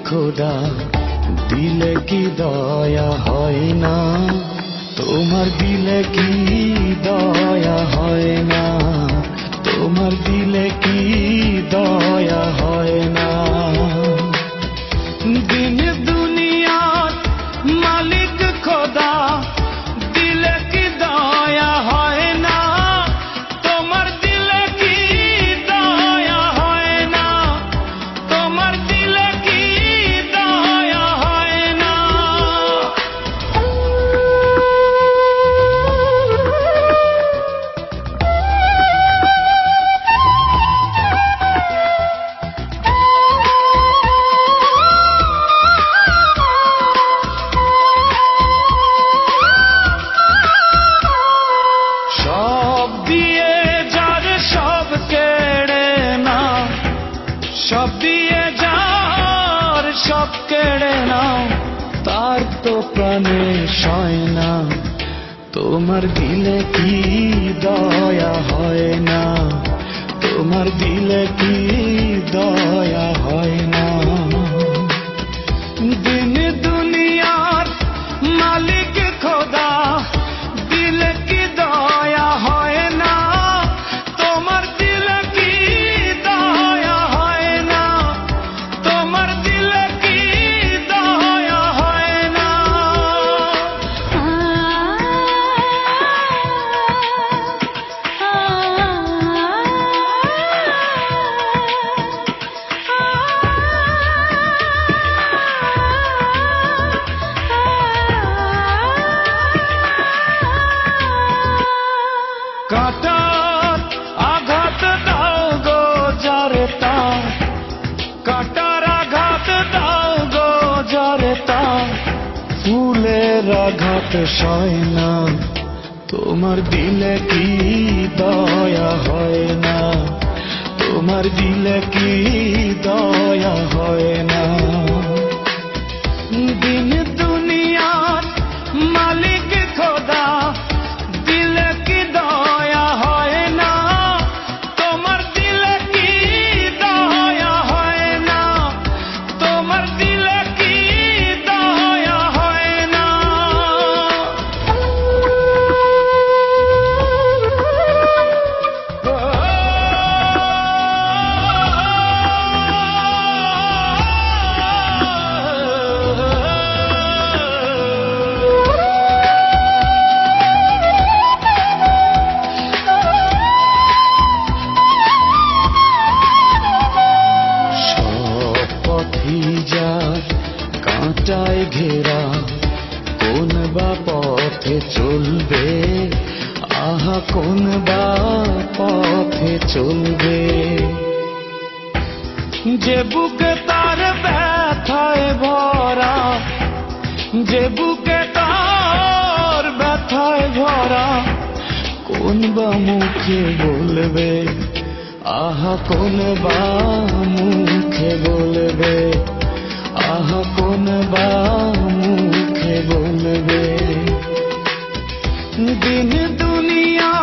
খোদা দিলে কি দয়া হয় না, তোমার দিলে কি দয়া হয় না, তোমার দিলে কি দয়া হয় না। দিন দুনিয়ার মালিক খোদা দিলে কি দয়া হয় না, তোমার দিলে কি দয়া হয় না, তোমার দিলে কি দয়া হয় না। সব দিয়ে যার সব কেড়ে নাও, সব দিয়ে যার সব কেড়ে নাও, তার তো প্রাণে সয় না, তোমার দিলে কি দয়া হয় না, তোমার দিলে কি দয়া হয় না। দিন দুনিয়ার মালিক খোদা দিলে কি দয়া হয় না, তোমার দিলে কি দয়া হয় না, তোমার দিলে কি দয়া হয় না। কাটার আঘাত দাও গো যারে তাও, কাটার আঘাত দাও গো যারে তাও, ফুলের আঘাত সয় না, তোমার দিলে কি দয়া হয় না, তোমার দিলে কি দয়া হয় না। দিন দুনিয়ার মালিক খোদা দিলে কি দয়া হয় না, তোমার দিলে কি দয়া হয় না, তোমার দিলে কি দয়া হয় না। কাঁটায় ঘেরা কোন বা পথে চলবে, আহা কোন বা পথে চলবে। যে বুকে তার ব্যথায় ভরা, যে বুকে তার ব্যথায় ভরা, কোন বা মুখে বলবে, আহা কোন বা মুখে বলবে, আহা কোন বা মুখে বলবে। দিন দুনিয়া